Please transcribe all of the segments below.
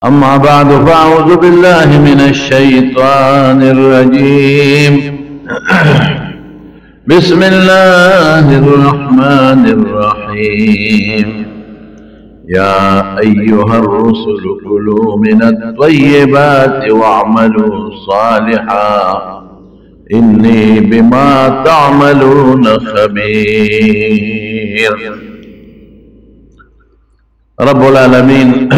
أما بعد فأعوذ بالله من الشيطان الرجيم بسم الله الرحمن الرحيم يا أيها الرسل كلوا من الطيبات واعملوا صالحا إني بما تعملون خبير. رب العالمين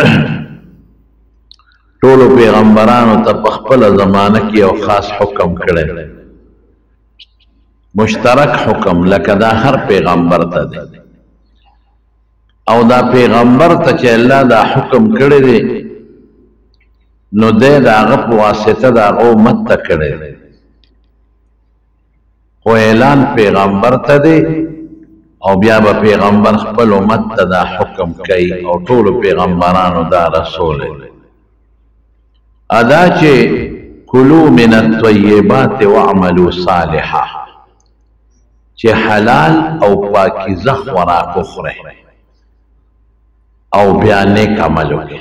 ټولو پیغمبرانو ته په خپله زمانه کې یو خاص حکم کړی، مشترک حکم، لکه دا هر پیغمبر ته دی، او دا پیغمبر ته چې الله دا حکم کړی دی نو دی د هغه په واسطه د هغه امت ته کړی دی، خو اعلان پیغمبر ته دی او بیا به پیغمبر خپل امت ته دا حکم کوي او ټولو پیغمبرانو دا رسول دی. ادا چې کلو من الطیبات واعملوا صالحا، چې حلال او پاکیزه خوراک وخورئ او بیا نیک عمل وکړئ.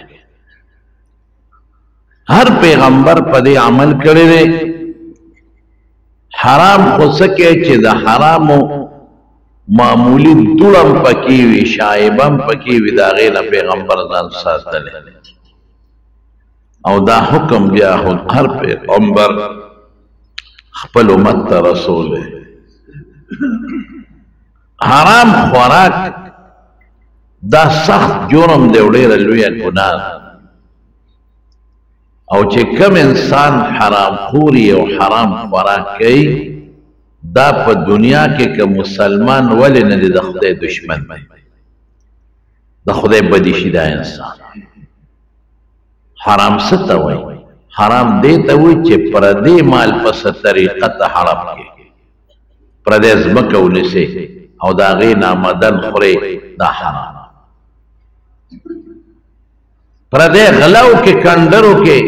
هر پیغمبر په دې عمل کړی دی. حرام خو څه کوي چې د حرامو معمولی دوړم پکې وي، شایبه هم پکې وي، د هغې نه پیغمبر ځان ساتلی او دا حکم بیا هر پیغمبر خپل امت ته رسول دی. حرام خوراک دا سخت جرم دی او ډېره لویه ګناه، او چې کم انسان حرام خوري او حرام خوراک کوي دا په دنیا کې که مسلمان ولې نه دی د خدای دشمن دی، د خدای بدي شي دا انسان. حرام څه ته وایي؟ حرام دې ته وایي چې پردی مال په څه طریقه ته حرام کړي، پردی ځمکه ونیسئ او د هغې نامدن خورئ، دا حرام. پردی غلو کې کنډرو کې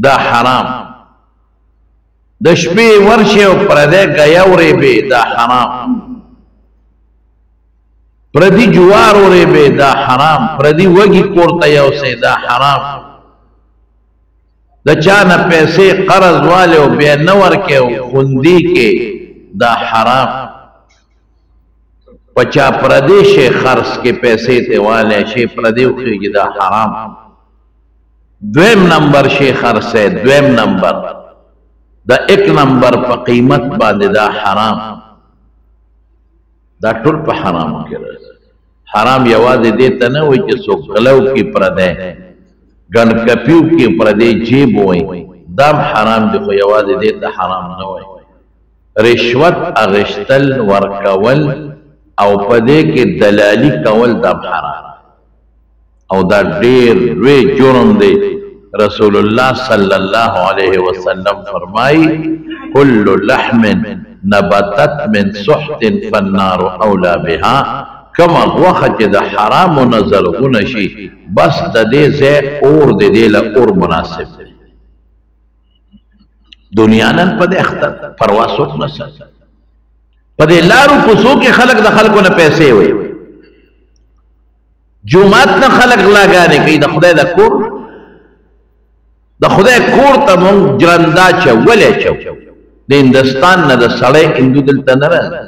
دا حرام. د شپې ورشي او پردی ګیا ورېبې دا حرام. پردی جوار ورېبې دا حرام. پردی وږي کور ته یوسئ دا حرام. د چا نه پیسې قرض والې او بیا نه ورکې او خوندي کې دا حرام. په چا پردی شی خرڅ کې پیسې ته والی شی پردی وخېږي دا حرام. دویم نمبر شی خرڅی، دویم نمبر د ایک نمبر په قیمت باندې دا حرام. دا ټول په حرامو کې راځي. حرام یوازې دې ته نه وایي چې څوک غلو کې پردی، ګنکپیو کې پردی جیب وایي، دا حرام دی، خو یوازې دې ته حرام نه وایي. رشوت اغشتل ورکول او په دې کې دلالي کول دا حرام، او دا ډېر لوی جرم دی. رسول الله صلی الله علیه وسلم فرمایي کل لحم نبتت من سحت فالنار اولا بها. کما غوښه چې د حرامو نه زرغونه شي بس د دې ځای اور د دې له اور مناسب دی. دنیا نن په دې اخته پروا څوک نه ساتي. په دې لارو کوڅو کې خلک د خلکو نه پیسې وایي، جومات نه خلک غلاګانې کوي. د خدای د کور، د خدای کور ته مونږ جرندا چولی چو. د هندوستان نه د سړی هندو دلته نه راځي،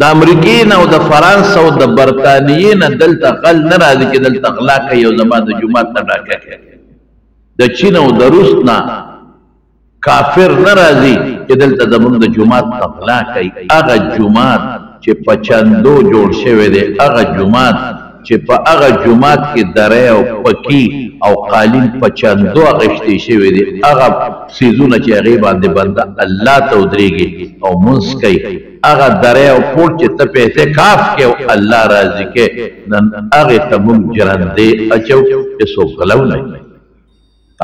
د امریکې نه او د فرانس او د برطانیې نه دلته غل نه راځي چې دلته غلا کوي او زما د جومات نه ډاکه کوي. د چین او د روس نه کافر نه راځي چې دلته زمونږ د جومات ته غلا کوي. هغه جومات چې په چندو جوړ شوی دی، هغه جومات چې په هغه جومات کې دری او پکي او قالین په چندو اغشتی شوی دی، هغه څیزونه چې هغې باندې بنده الله ته ودرېږي او مونځ کوي، هغه دری او پوټ چې ته پیسې کاف کې او الله راضي کې، نن هغې ته مونږ جرندې اچو چې څوک غلو نه کوي.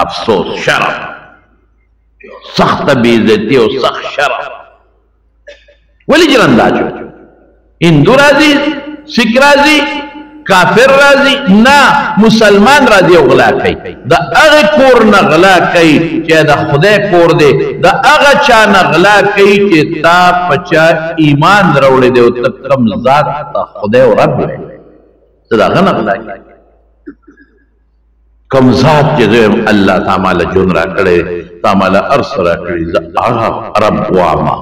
افسوس، شرم، سخته بېعزتي او سخت شرم. ولې جرنده اچو؟ هندو راځي، سیک راځي، کافر راځي، نه مسلمان راځي او غلا کوي. د هغه کور نه غلا کوي چې د خدای کور دی، د هغه چا نه غلا کوي چې تا په چا ایمان راوړی دی او ته کوم ذات ته خدای او رب وایي، ته د هغه نه غلا کوي. کم ذات چې دویم الله تا ماله جون را کړی تا ماله ارس را کړي زه هغه رب واما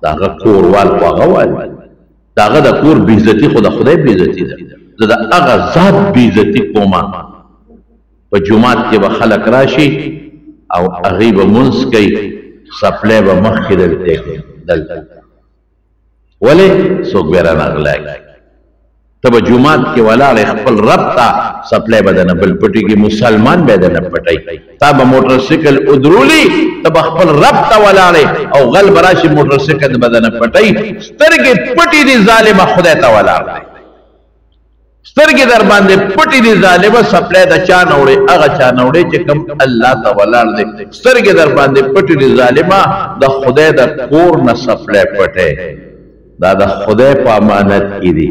د هغه کوروال خو هغه وایي د هغه د کور بېعزتي خو د خدای بېعزتي ده زه د هغه ذات بېعزتي کومه په جومات کې به خلک راشي او هغوی به مونځ کوي سپلی به مخکې دلته کوي دلته ولې څوک بیا رانغلی ته به جومات کې ولاړې خپل رب ته سپلی به دنه بل پټېږي مسلمان به دنه پټوي تا به موټرسایکل ودرولي ته به خپل رب ته ولاړې او غل به راشي موټرسایکل به دنه پټوي سترګې پټې دي ظالمه خدای ته ولاړ دی سترګې در باندې پټې دي ظالمه سپلی د چا نه وړې هغه چا نه وړې چې کوم الله ته ولاړ دی سترګې در باندې پټې دي ظالمه د خدای د کور نه سپلی پټې دا د خدای په امانت کې دي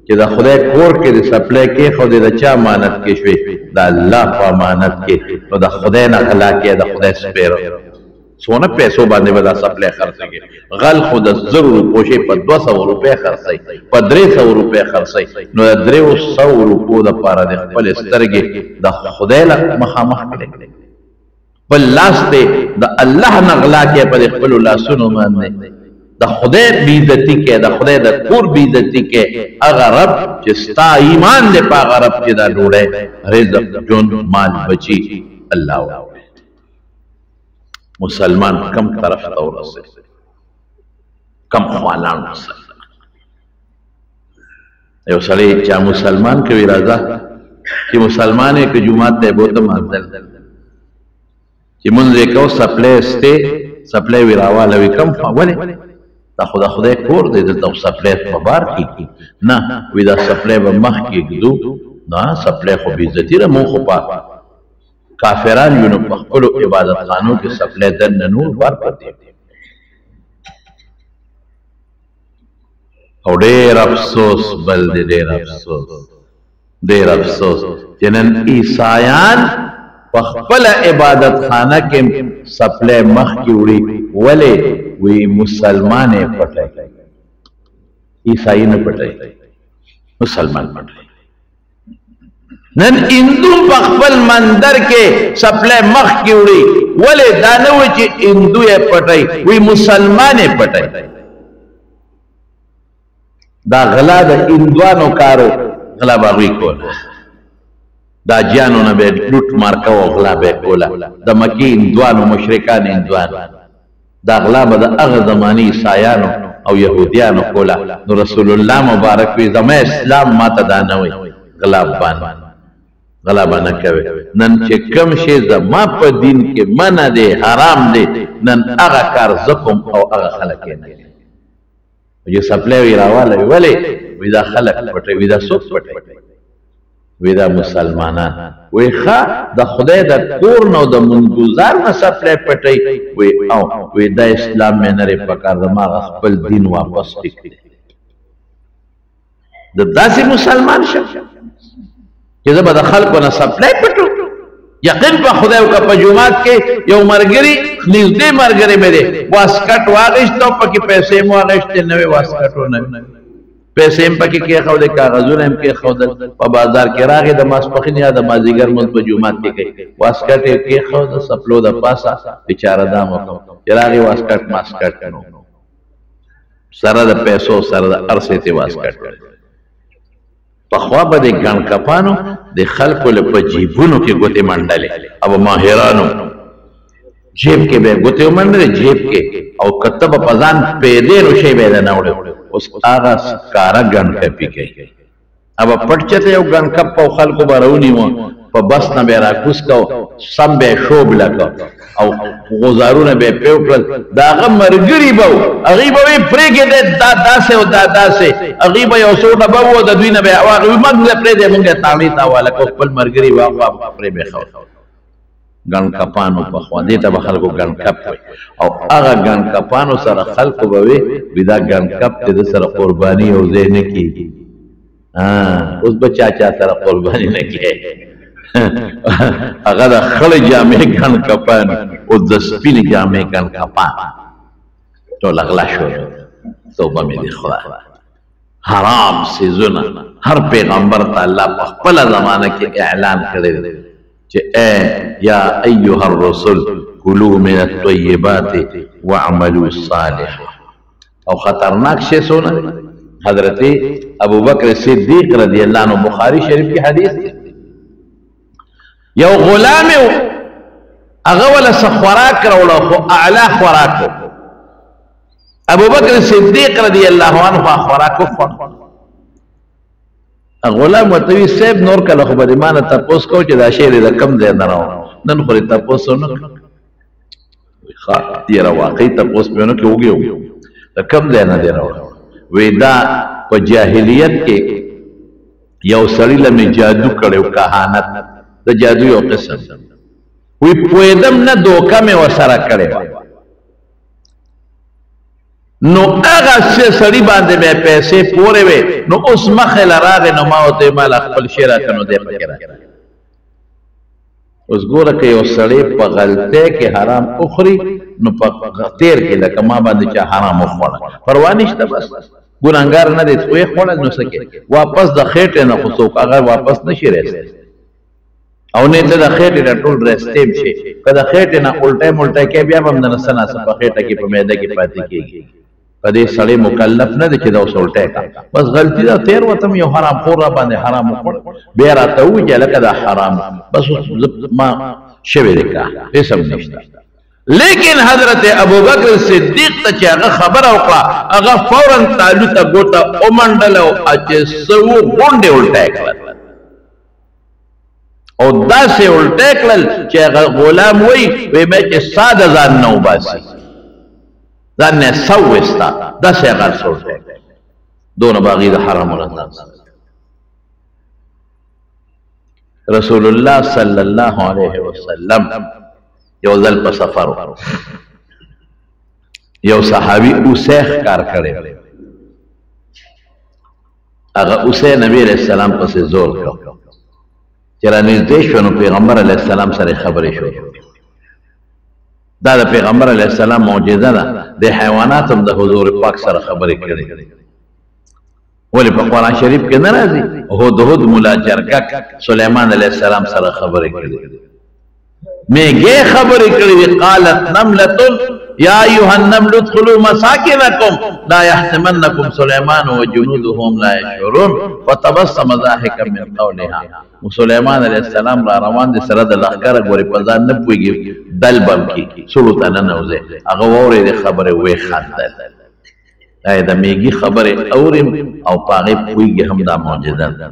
چې د خدای کور کې د سپلی کې خو د چا امانت کې شوې د الله په امانت کې نو د خدای نه غلا کې د خدای سپېره څونه پیسو باندې به دا سپلی خرڅوي غل خو د 100 روپو شي په 200 روپۍ خرڅوي په 300 روپۍ خرڅوي نو د 300 روپو دپاره د خپلې سترګې د خدای له مخامخ کړي بل لاس دی د الله نه غلا کې په خپلو لاسونو باندې د خدای بېعزتي کې د خدای د کور بېعزتي کې هغه رب چې ستا ایمان دی په هغه رب چې دا ډوډۍ رزق ژوند مال بچي الله واوري مسلمان کم طرف ته ورسېد کم خوانان مسلمان یو سړی چا مسلمان کوي راځه چې مسلمان یې که جومات ته یې بوته مانځل چې مونځ یې کو سپلی ستی سپلی وي راواله وي کم خوا ولې دا خو د خدای کور دی دلته سپلی په بار کېږي نه وي دا سپلی به مخکې ږدو نه سپلی خو بېعزتي ده مونږ خو په کافران یو نو په خپلو عبادتخانو کې سپلی دننه نور بار پرتې او ډېر افسوس بل دی ډېر افسوس چې نن عیسایان په خپله عبادتخانه کې سپلی مخکې وړي ولې وی مسلمان یې پټوي عیسائی نه پټوي مسلمان پټوي نن هندو په خپل مندر کې سپلی مخکې وړي ولې دا نه وایي چې هندو یې پټوي وی مسلمان یې پټوي دا غلا د هندوانو کارو غلا به هغوی کوله دا جانو نه به لوټ مار کوه غلا به یې کوله د مکې هندوانو مشرکان هندوانو دا غلا به د هغه زمانې عیسایانو او یهودیانو کوله نو رسول الله مبارک وي زما اسلام ما ته دا نه وایي غلا به نه کوي نن چې کوم شی زما په دین کې منع دی حرام دی نن هغه کار زه کوم او هغه خلک یې نه کوي چې سپلی وي راواله وي ولې وي دا خلک پټوي وي دا څوک پټوي وی دا مسلمانان وی ښه د خدای د کور نه او د منګوزار نه سپلی پټوي وی او وی دا اسلام مې نه دی پکار زما خپل دین واپس کړي د داسې مسلمان شم چې زه به د خلکو نه سپلی پټو یقین په خدای وکړه په جومات کې یو ملګري نږدې ملګری مې دی واسکټ واخیست او پکې پیسې مو واخیستې نوې واسکټ نه پیسې هم پکې کېښودې کاغذونه هم کېښودل په بازار کې راغې د ماسپښین یا د مازدیګر مونځ په جومات کې کوي واسکټ یې کېښوده سپلو د پاسه بېچاره دام وکړم چې راغې واسکټ ماسکټ نو سره د پیسو سره د هر څه یې واسکټ پخوا به د ګڼکپانو د خلکو له په جیبونو کې ګوتې منډلې او ماهرانو جیب کې به ګوتې ومنډلې جیب کې او که ته به په ځان پیدې نو شی به یې نه وړې اوس هغه ښکاره ګڼکپي کوي अब पटचते यौ गणकप को खल को बरौनी वो प बस न बेरा कुछ को सम बे शोब लको औ गुजारू न बे पेवकल दाग मरगरी बो अगीब वे प्रे के दे दादा से और दादा से अगीब यो सो न बो द दुई न बे वा मग ले प्रे दे मंगे ताली ता वाला को पल मरगरी वा वा प्रे बे खो गणकपानो पखवा देता बखल को गणकप औ अगा गणकपानो सर खल को बवे विदा गणकप ते सर कुर्बानी और देने की उस बच्चा सर कुर्बानी न किए अगर खल जामे गन कपान और दस्पिन जामे गन कपान तो लगला शो तौबा में खुदा حرام سیزونه هر پیغمبر ته الله په خپل زمانه کې اعلان کړی دی چې یا ایها الرسل کلوا من الطیبات واعملوا صالحا. او خطرناک شی څونه حضرت ابو بکر صدیق رضی اللہ عنہ بخاری شریف کی حدیث دی یو غلام اغول سخوراک روڑا خو اعلا خوراک ابو بکر صدیق رضی اللہ عنہ خوراک خو غلام وتوی سیب نور کله خو بری مان تاسو کو چې دا شی د کم ځای نه راو نن خو تاسو نه ښه دی را واقعي تاسو په نو کې وګیو د کم ځای نه دی راو وی دا په جاهلیت کې یو سړی لمه جادو کړو کهانت د جادو یو قسم وی پویدم نه دوکه مې وسره کړو نو هغه سړی باندې مې پیسې پورې وې نو اوس مخه لراغه نو ما ته مال خپل شیرا کنو دې فکر اوس ګوره کې یو سړی په غلطه کې حرام اخري نو په تیر کې لکه ما باندې چې حرام وخوړه پروا نشته بس ګناګار نه دي خو یې خوړل نو سکے واپس د خېټه نه خصوص هغه واپس نشي راځي او نه ته د خېټه نه ټول رستیم شي کله خېټه نه الټه کې بیا هم نه سنا په خېټه کې په معده کې پاتې کیږي په دې سړی مکلف نه دي چې دا الټه کا بس غلطی دا تیر وته یو حرام خور را باندې حرام وخوړ بیا راته وی چې لکه دا حرام بس ما شوی کا هیڅ هم نشته لیکن حضرت ابو بکر صدیق ته چې هغه خبر وکړه هغه فورا تعلق ته ګوته او منډل او چې سو غونډه الټه کړل او داسې الټه کړل چې هغه غلام وی مې چې ساده ځان نو باسي ځان نه سوستا داسې هغه سوټه دونه باغی د حرام ولندان رسول الله صلی الله علیه وسلم یو ځل په سفر یو صحابي اوسه کار کړي هغه اوسه نبی علیہ السلام پسې زور کړ چې را نږدې شو نو پیغمبر علیہ السلام سره خبرې شو دا د پیغمبر علیہ السلام معجزه ده د حیوانات هم د حضور پاک سره خبرې کړي ولی په قرآن شریف کې نه راځي هدهد مولا جرګک سلیمان علیہ السلام سره خبرې کړي میگه خبرې کړې قالت نملة یا ایها النمل ادخلوا مساکنکم لا يحتمنکم سلیمان وجنودهم لا يشعرون فتبسم ضاحكا من قولها سلیمان علیہ السلام را روان دي سره د لښکر غوري په ځان نه پويږي دل بم کی سلطان نه نوځي هغه وره خبره وې خاندل دا د میگی خبره اورم او پاغه پويږي هم دا معجزه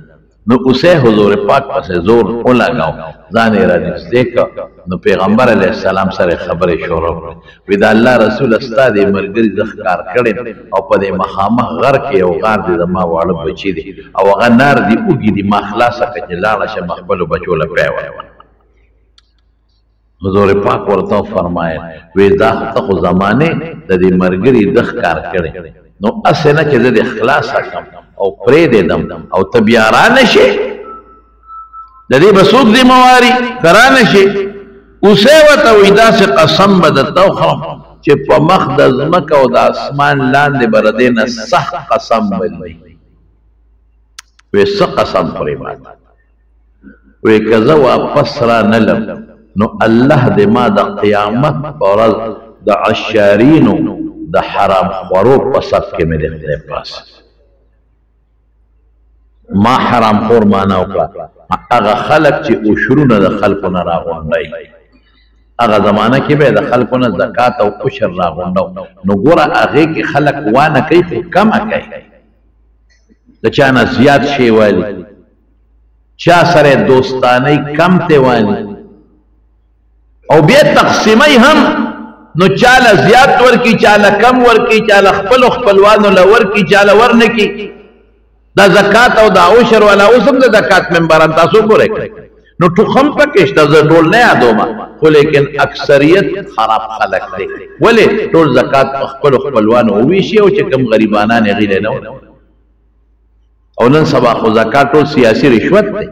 نو اسے حضور پاک پسے زور او لگاو ځان را نږدې کړ نو پیغمبر علیہ السلام سره خبرې شروع کړې وی دا الله رسول استاد مرګري ذکر کړي او په دې مخامخ غر کې یو غار دې ما واړه بچی دي او هغه نار دې اوږي دې ما خلاصه کړي لاړه شه مخبل بچو له پیو حضور پاک ورته فرمایي وی دا خو زمانه د دې مرګري ذکر کړي نو اسنه چې دې اخلاص کړم او پرې دې دم او تبياران شي د دې بسوق دې مواري کران شي اوسه وته وېدا سے قسم بدتو خرم چې په مخ د زمکه او د اسمان لاندې بردینه صح قسم بلوي وې صح قسم پرې باندې وې کزا واپس را نلم نو الله دې ما د قیامت پرز د عشارینو د حرام خورو په صف کې مې دې پاس ما حرام خور معنا وکړه هغه خلق چې اوشرونه د خلقو نه راغونډي هغه زمانہ کې به د خلقو نه زکات او عشر راغونډو نو ګوره هغه کې خلق وانه کوي کم کوي د چا نه زیات شي والی چا سره دوستانه کم ته والی او بیا تقسیمي هم نو چاله زیات ورکی چاله کم ورکی چاله خپلوانو لور کی چاله ورنه کی دا زکات او دا عشر ولا اوسم د زکات منبران تاسو ګورئ نو ټوخم پکې شته ز ټول نه یادوما خو لیکن اکثریت خراب خلق دي ولی ټول زکات خپلوانو ویشي او چې کم غریبانان غیله نه او نن سبا خو زکات ټول سیاسي رشوت دی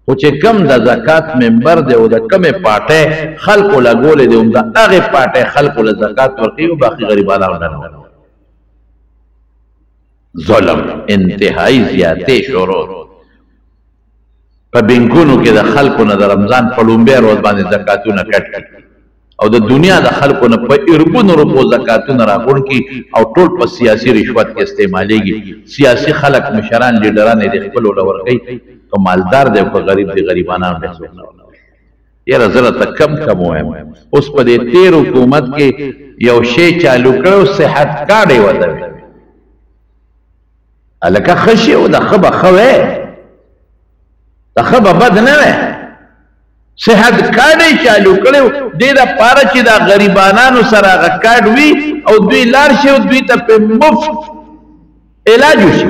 خو چې کم د زکات منبر دی او د کمه پاټه خلکو لګول دي هم د هغه پاټه خلکو له زکات ورکي او باقي غریبانو نه ظلم انتهایی زیاتې شروع په بینکونو کې د خلکو نه د رمضان په لومبۍ ورځ باندې زکاتونه کټ کړي او د دنیا د خلکو نه په اربونو روپو زکاتونه راغونډي او ټول په سیاسي رشوت کې استعمالېږي سیاسي خلک مشران لیډران یې د خپلو له ورکوي که مالدار دی او که غریب دی غریبانان به څوک نه ورکوي یاره زه راته کم وایم اوس په دې تېر حکومت کې یو شی چالو کړی صحت کارډ یې ودوي هلکه ښه شی و د ښه به ښه وی د ښه به بد نه وی صحت کارډ یې چالو کړی و دې دپاره چې دا غریبانانو سره هغه کارډ وي او دوی لاړ شي او دوی ته پې مفت علاج وشي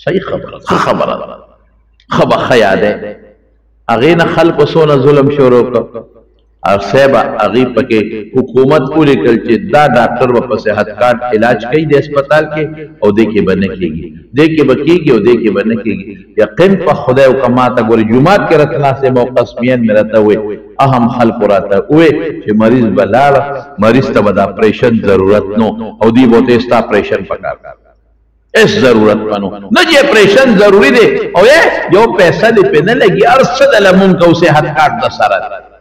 صحیح خبره ښه خبره ده ښه به ښه یادی هغې نه خلکو څونه ظلم شروع کړ او صاحب هغې پکې حکومت ولیکل چې دا ډاکټر به په صحت کارډ علاج کوي د هسپتال کې او دې کې به نه کېږي دې کې به کېږي او دې کې به نه کېږي یقین په خدای او که ماته ګورې جومات کې راته ناست یم او قسمیان مې راته ووایي اهم خلکو راته ووایي چې مریض به لاړه مریض ته به د اپریشن ضرورت نو او دوی به ورته ستا اپریشن پکار اس ضرورت پنو نه چې اپریشن ضروری دی او یو پیسه دې پې نه لګي هر څه د لمون کو صحت کارډ د سره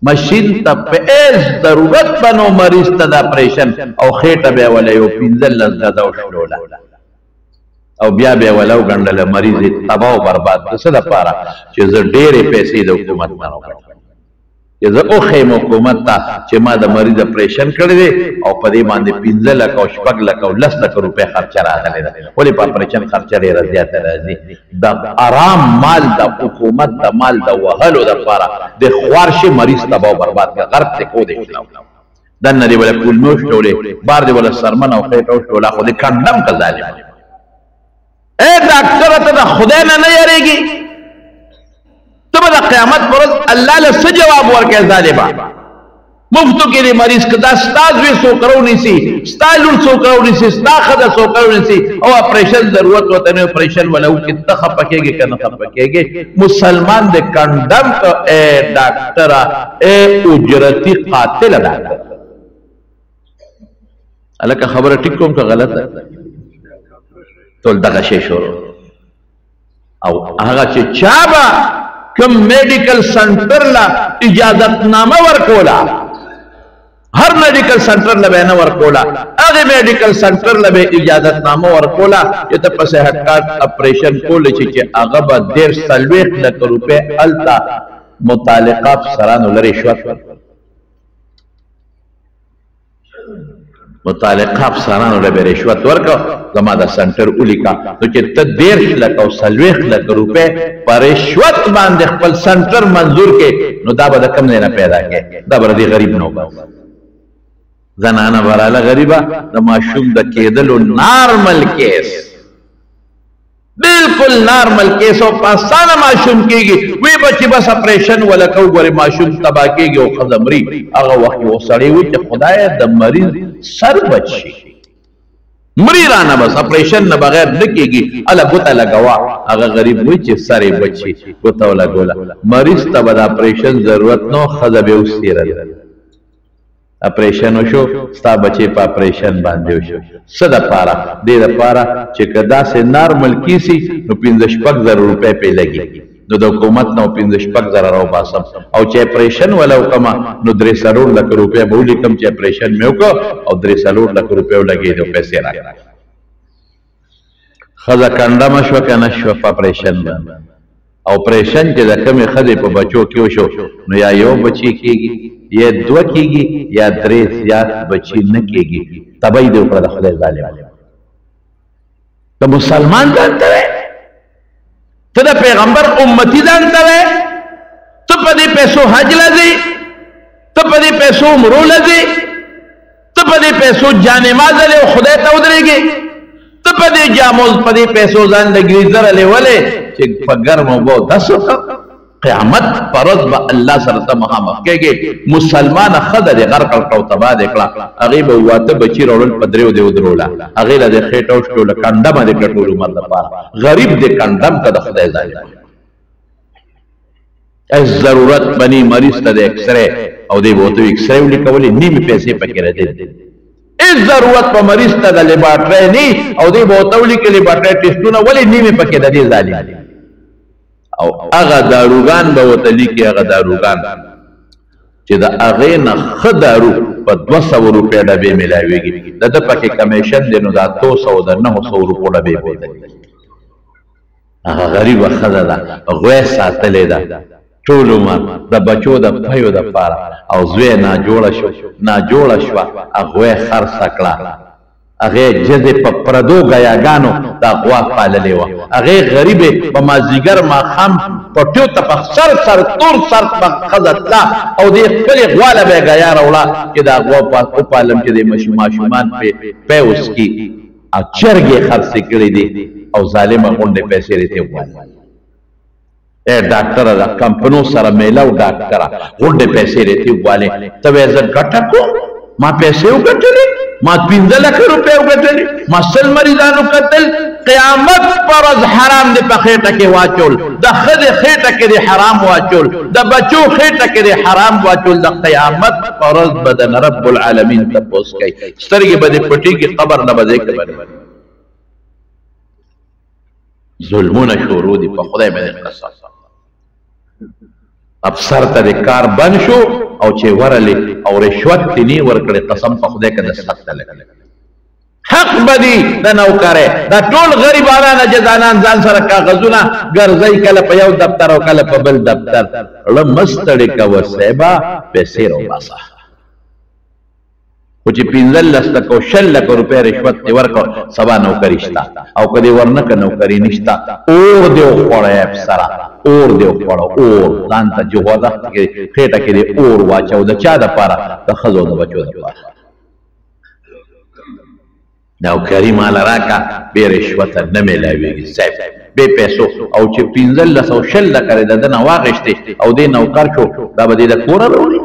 مشین ته په اس ضرورت بنو مریض ته د اپریشن او خېټه به ولا یو 15 غزا وشلوله او بیا به ولا وګڼله مریض تباہ او برباد څه د پاره چې زه ډېرې پیسې د حکومت نه وکړم چې زه اوښیم حکومت ته چې ما د مریض اپریشن کړی دی او په دې باندې 15 لکه او 6 لکه او 10 لکه روپۍ خرچه راغلی ده ولې په اپریشن خرچه ډېره زیاته راځي د آرام مال د حکومت د مال د وهلو دپاره د خوار شي مریض تباہ او برباد کړه غرب ته کو دی دنه دې ولا کولمو شولې بار دې ولا سرمن او خېټه شوله خو دې کنډم که ظالم ډاکټر ته د خدای نه نه یریږي ته به د قیامت پر ورځ الله له څه جواب ورکړې ظالمه مفتو کې دې مریض که دا ستا زوی څوک راونیسي ستا لور څوک راونیسي ستا ښځه څوک راونیسي او اپریشن ضرورت ورته نه اپریشن ولا وکړي ته خفه کېږې که نه خفه کېږې مسلمان دې کنډم که ای ډاکټره ای اجرتي قاتله ډاکټر هلکه خبره ټیک کوم که غلطه ټول دغه شی شروع او هغه چې چا به کوم میډیکل سنټر له اجازتنامه ورکوله هر میډیکل سنټر له به نه ورکوله هغې میډیکل سنټر له به اجازتنامه ورکوله چې ته په صحت کارډ اپریشن کولی شي چې هغه به 40 لکه روپۍ هلته متعلقه افسرانو له رشوت متعلقه افسرانو له به رشوت ورکړه زما د سنټر ولیکه نو چې ته 40 لکه او 40 لکه روپۍ په رشوت باندې خپل سنټر منظور کې نو دا به د کوم ځای نه پیدا کړې دا به د غریب نه وباسي زنانه براله غریبه د ماشوم د کېدلو نارمل کیس بالکل نارمل کیس او په اسانه ماشوم کېږي وی بچي بس اپریشن ولا کو ګورې ماشوم تباه کېږي او ښځه مري هغه وخت یې وسړی وي چې خدایه د مریض سر بچ شي مري رانه بس اپریشن نه بغیر نه کېږي هله ګوته لګوه هغه غریب وي چې سر یې بچ شي ګوته ولګوله مریض ته به د اپریشن ضرورت نه ښځه به اوس تېره اپریشن وشو ستا بچې په اپریشن باندې وشو څه دپاره دې دپاره چې که داسې نارمل کیسي نو 15-16 زره روپۍ پې لګي نو د حکومت نه 15-16 زره راوباسم او چې اپریشن وله وکړمه نو 3-4 لکه روپۍ به ولیکم چې اپریشن مې وکړه او 3-4 لکه روپۍ ولګېدې او پیسې راکړه ښځه کنډمه شوه که نه شوه په اپریشن باندې او اپریشن چې د کمې ښځې په بچو کې وشو نو یا یو بچی کېږي یا 2 کېږي یا 3 زیات بچی نه کېږي تبۍ دې وکړه د خدای ظالم د مسلمان ځان ته وی ته د پیغمبر امتي ځان ته وی ته په دې پیسو حج له ځې ته په دې پیسو عمرو له ځې ته په دې پیسو جانمازه لې او خدای ته ودرېږې ته په دې جامو په دې پیسو ځان د ګریزره لیولې چې په ګرمو بو داسو قیامت پر ورځ به الله سره ته مخامخ کېږې مسلمانه ښځه دې غرق کړه او تباه دې کړه هغې به 8 بچي راوړل په 3 دې ودروله هغې له دې خېټه وشلوله کنډمه دې کړه ټول عمر دپاره غریب دې کنډم که د خدای ظالم اس ضرورت بني مریض ته د ایکسرې او دې به ورته ایکسرې ولیکولې نیمې پیسې پکې راځي اس هیڅ ضرورت په مریض ته د لیبارټرۍ نه او دی به ورته ولیکي لیبارټرۍ ټېسټونه ولې نیمې پکې د دې ظالم او هغه داروګان به ورته لیکي هغه داروګان چې د هغې نه ښه دارو په 200 روپۍ ډبې میلاویږي د ده پکې کمیشن دی نو دا 200 د 900 روپو ډبې به هغه غریبه ښځه ده غوی ساتلې ده ټول عمر د بچو د پیو دپاره او زوی ناجوړه شوه هغوی خرڅه کړه هغې جزې په پردو ګیاګانو دا غوا پاللې وه هغې غریبې په مازدیګر ماښام پټیو ته په سر تور سر په ښځه تله او دې خپلې غوا له به یې ګیا راوړه چې دا غوا وپالم چې د ماشومان پی وڅکي او چرګ یې خرڅې کړې دي او ظالمه غونډې پیسې ریتې وغواړي ډاکټره د کمپنو سره میلاو ډاکټره غونډې پیسې ریتې وغواړې ته وایې زه ګټه کوم ما پیسې وګټلې ما 15 لک روپۍ وګټلې ما 100 مریضانو کتل قیامت پر ورځ حرام دې په خېټه کې واچول د ښځې خېټه کې دې حرام واچول د بچو خېټه کې دې حرام واچول د قیامت پر ورځ به د رب العالمین تپوس کوي سترګې به دې پټېږي قبر نه به دې کوي ظلمونه شروع دي په خدای باندې قسم افسر ته د کار بند شو او چې ورلې او رشوت دې نه ورکړې قسم په خدای کې د سخت لګل حق بدی د نوکرې دا ټول غریبانان جزانان ځان سره کاغذونه ګرځي کله په یو دفتر او کله په بل دفتر لمستړي کوه سیبا پیسې راوباسه خو چې 15 لک او 6 لک روپۍ رشوت دې ورکړ سبا نوکري شته او که دې ورنکړه نوکري نشته اور دې وخوړی افسره اور دې وخوړه اور ځان ته جهوزه خېټه کې دې اور واچو د چا دپاره د ښځو د بچو دپاره نوکري ماله راکړه بې رشوته نه میلاویږي صاحب بې پیسو او چې 15 او 6 لکه د ده نه واخېستې او دې نوکر شو دا به دې د کوره راوړي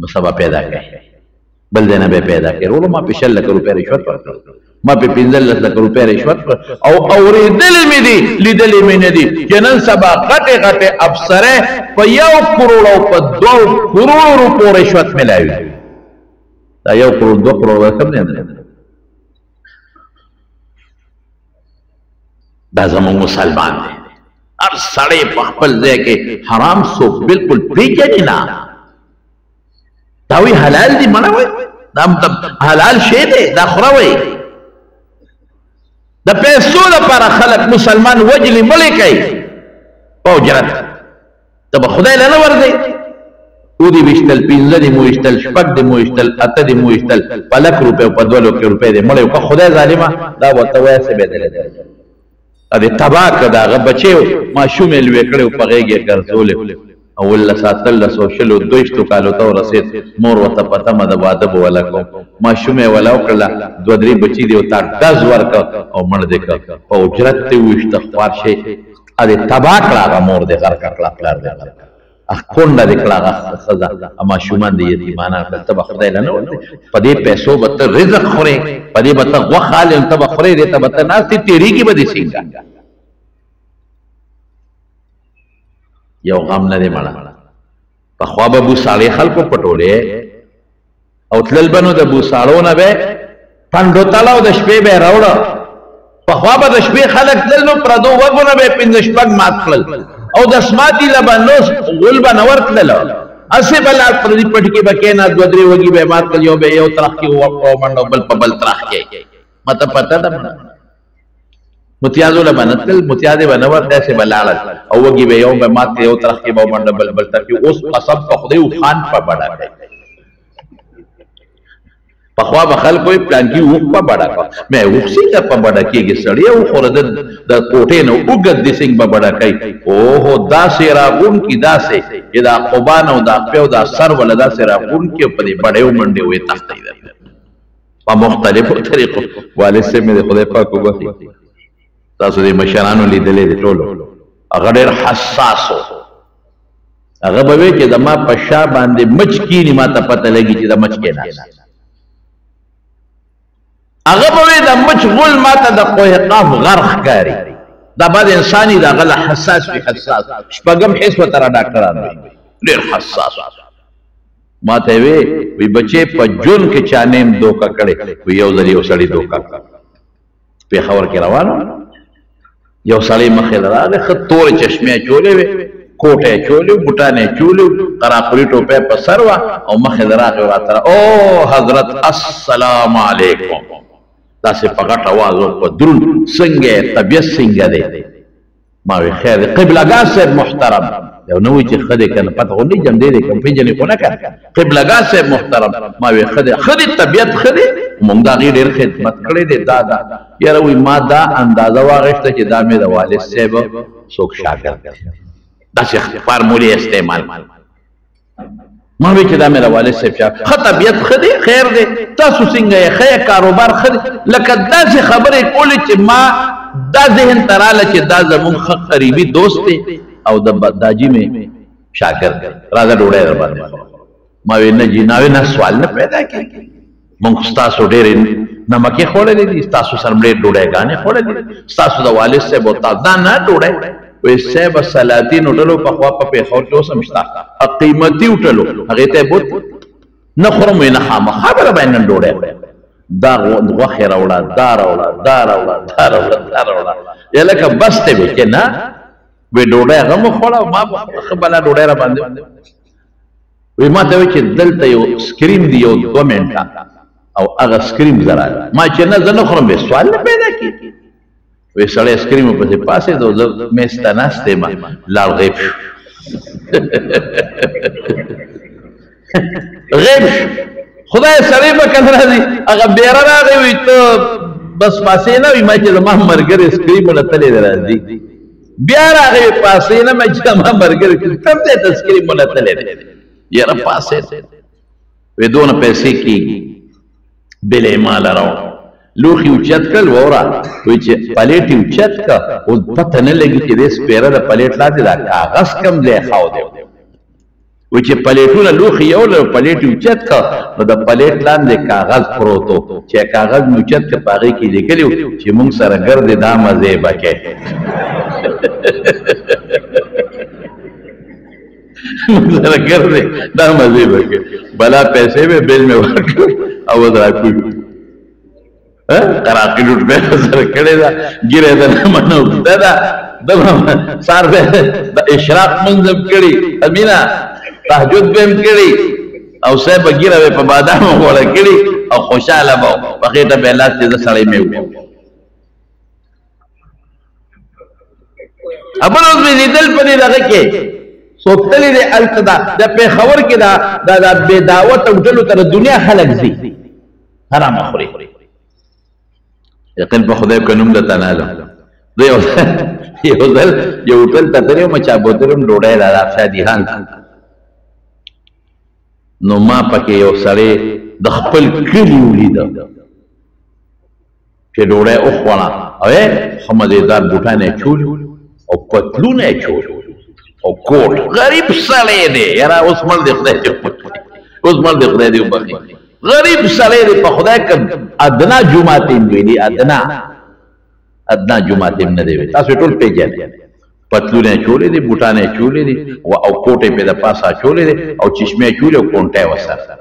به سبا پیدا کوي بل دې نه به پیدا کړي ورو ما په 6 لک روپۍ رشوت ورکړ ما په 15 لک روپۍ رشوت او اورېدلې مې دي لیدلې مې نه دي چې نن سبا غټې غټې افسرې په 1 کروڑ او په 2 کروڑ روپو رشوت میلاوي دا 1 کروڑ 2 کروڑ رقم نه دی دا زموږ مسلمان دی هر سړی په خپل ځای کې حرام څوک بالکل پرېږدي نه دا وی حلال دی منه وای دا حلال شی دی دا خوره وای د پیسو لپاره خلک مسلمان وجلې مړې کوي په اجرت ته به خدای له نه ورځي او دې ویشتل 15 دې مو ویشتل 6 دې مو ویشتل 8 دې مو ویشتل په لک روپۍ په 2 لک روپۍ دې مړې که خدای ظالمه دا ورته وایه څه به دلې دې تباه کړه د هغه بچی ماشوم یې لوی کړی په غېږ یې ګرځولی او ولس اتلس او شلو 200 کالو ته ورسېد مور ورته په تمه د واده به وله کوم ماشوم یې وله وکړله 2-3 بچي دې ورته ډز ورکړه او مړ دې کړ په اجرت دې وویشته خوار شي دې تباه کړه هغه مور دې غر کړه پلار دې غر کړه کونډه دې کړه هغه ښځه ماشومان دې یتیمانان کړل ته به خدای له نه ورځې په دې پیسو به ته رزق خورې په دې به ته غوښه حالې ته به خورې دې ته به ته ناستې تېرېږي به دې څنګه یو غم نه دی مړه پخوا به بوساړې خلکو پټولې او تلل به نو د بوساړو نه به پنډو تله او د شپې به یې راوړه پخوا به د شپې خلک تلل نو پردو وږو نه به یې 5 شپږ مات کړل او د سماطي له به نو غول به نه ورتلله هسې به لاړ پردي پټ کې به کېناست 2-3 وږي به یې مات کړل یو به یو ترخ کې ومنډه بل په بل ترخ کې ماته پته ده متیازو له بنتل متیازه بنور داسې بلاړل او وږي به یو به مات یو طرف کې به منډه بل طرف کې اوس قسم په خدای او خان په بڑا کوي په خوا به خلکو پلان کې وخ په بڑا کوي مې وخسي ته په بڑا کېږي سړی او خورد د کوټې نو وګد دي څنګه په بڑا کوي اوه داسې راغون کې داسې چې دا قبان او دا په دا سر ولا داسې راغون کې په دې بڑیو منډه وې تختې ده په مختلفو طریقو والد سے مې خدای پاک وبخي تاسو دې مشرانو لیدلې دي ټولو هغه ډېر حساس و هغه به وایي چې د ما په شا باندې مچ کیني ما ته پته لګي چې د مچ کېناست هغه به وایي د مچ غول ما ته د کوه قاف غر ښکاري دا بعد انساني د هغه له حساس وي حساس شپږم حس ورته را ډاکټران وي ډېر حساس ما ته وی وی بچے په جون کې چانیم دوکا کړي وی یو ځل یو سړی دوکا پیښور کې روانو یو سړی مخې راغی ښه تورې چشمې چولې وې کوټه چولې بوټانې چولې قراقلي ټوپۍ په سر وه او مخې راغی راته او حضرت السلام علیکم داسې په غټ اواز او په دروند څنګه طبیعت څنګه دی ما وی خیر دی قبلګاه صاحب محترم یو نو چې ښه دی که نه پته خو نه جم دی دی کوم پېژنې خو نه که قبلګاه صاحب محترم ما وی ښه دی طبیعت ښه دی مونږ د هغې ډېر خدمت کړی دی دا یاره وایي ما دا اندازه واخیسته چې دا مې د والد صاحب څوک شاګرد دی داسې فارمولې استعمال ما وی چې دا مې د والد صاحب شاګرد ښه طبیعت ښه دی خیر دی تاسو څنګه یې ښه یې کاروبار ښه دی لکه داسې خبرې کولې چې ما دا ذهن ته راله چې دا زمونږ ښه قریبي دوست دی او د داجي مې شاګرد دی راځه ډوډۍ در باندې ما وی نه جي نه سوال نه پیدا کېږي مونږ ستاسو ډېرې نمکې خوړلې دي ستاسو سره ډېر ډوډۍ خوړلې دي ستاسو د والد صاحب او تاسو دا نه ډوډۍ وی صاحب سلاطین هوټلو پخوا په پېښور کې اوس هم شته قیمتي هوټلو هغې ته یې بوت نه خورم وی نه خامخا به راباندې نن ډوډۍ خورم دا غوښې راوړه دا راوړه دا راوړه دا راوړه دا راوړه یا لکه بس ته وې چې نه وی ډوډۍ هغه مو خوړه ما به ښه بلا ډوډۍ راباندې وی ما ته وی چې دلته یو سکریم دی یو 2 منټه او هغه سکریم زه راغی ما چې نه زه نه خورم بیا سوال نه پیدا کېږي وی سړی سکریم پسې پاسېد او زه میز ته ناست یم لاړ غیب شو غیب شو خدای سړی به کله راځي هغه بیره راغی وی ته بس پاسې نه وي ما چې زما ملګری سکریمونه تللی دی راځي بیا راغی پاسې نه ما چې زما ملګری کوم ځای ته سکریمونه تللی دی یاره پاسې وی دونه پیسې کېږي بل یې ما لرو لوښي اوچت کړل ووره وایي چې پلیټ یې اوچت کړه اوس پته نه لګي چې دې سپېره د پلیټ لاندې دا کاغذ کم ځای ښاو دی وایي چې پلیټونه لوښي یوړل او پلیټ یې اوچت کړه نو د پلیټ لاندې کاغذ پروت و چې کاغذ مې اوچت کړه په هغې کې لیکلي و چې مونږ سره ګرځې دا مزې به کوې مونږ سره ګرځې دا مزې به کوې بلا پیسې مې بیل مې ورکړ او اوس راکوي قراقي لوټ به سره کړې ده ګیره ده نه منه اوږده ده دغه سهار به د اشراق منځ هم کړي امینه تهجد به هم کړي او صاحب به ګیره به په بادامو غوړه کړي او خوشحاله به و په خېټه به یې لاس چې زه سړی مې و بل اوس مې لیدل په دې دغه کې څوک تللی دی هلته د پېښور کې دا بې دعوته هوټلو ته د دنیا خلک ځي حرامه خوري یقین په خدای که نوم درته نه علم زه یو ځل یو هوټل ته تللی وم چا بوتل هم ډوډۍ ده شادي خان نو ما پکې یو سړی د خپل کلي ولیده چې ډوډۍ وخوړه او ښه مزېدار بوټان یې چولي او پتلونه یې چولي او کوټ غریب سړی دی یاره اوس مړ دی خدای دې اوس مړ دی خدای دې وبخي غریب سړی دی په خدای که ادنا جومات یې ویلي ادنا جومات یې نه دی ویلي تاسو ټول پېژنئ پتلونه یې چولې دي بوټان یې چولې دي او کوټ یې پې د پاسه اچولې دی او چشمې یې چولې او کونټه یې ورسره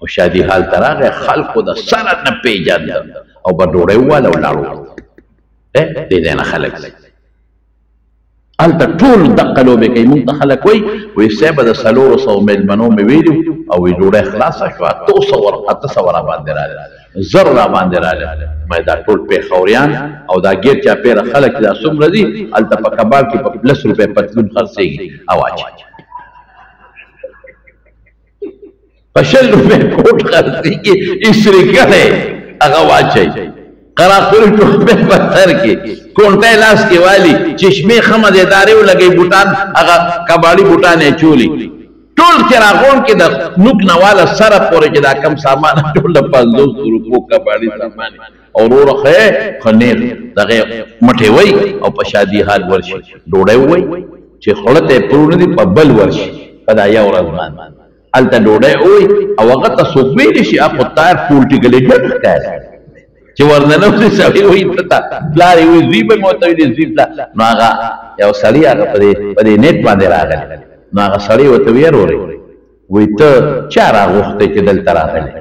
او شادي حال ته راغی خلکو د سره نه پېژانده او به ډوډۍ وواله او لاړو دې ځای نه خلک هلته ټول دقه لوبې کوي مونږ ته خلک وایي صاحبه د 400 مېلمنو مې ویلي او وایي ډوډۍ خلاصه شوه 800 راباندې راغله 1000 راباندې راغله ما دا ټول پېښوریان او دا ګیر چاپېره خلک دا څومره دي هلته په کباب کې په 10 روپۍ پتلون خرڅېږي او اچوي په 1000 روپۍ کوټ خرڅېږي اسري کړی هغه واچوي قراقل ټوپۍ په سر کې کونټه لاس کې والی چشمې ښه مزېدارې ولګوي بوټان هغه کباړي بوټان یې چولي ټول چراغون کې د نوک نه واله سره پورې چې دا کم سامان ټول د 500 روپو کباړي سامان او وروره ښه نیغ دغه مټې وی او په شادي حال ورشي ډوډۍ ووی چې خوړه ته یې پرونه دي په بل ورشي په دا یو ورځ باندې هلته ډوډۍ ووی او هغه ته څوک ویلی شي خو تار پولټیکلې ډېر ښکاري چې ورننوځي سړی وایي ته پلار یې وایي زوی به مې ورته ویلي زوی پلار نو هغه یو سړي هغه په دې نیټ باندې راغلی نو هغه سړی ورته ویې ورورې وی ته چا راغوښتی چې دلته راغلی؟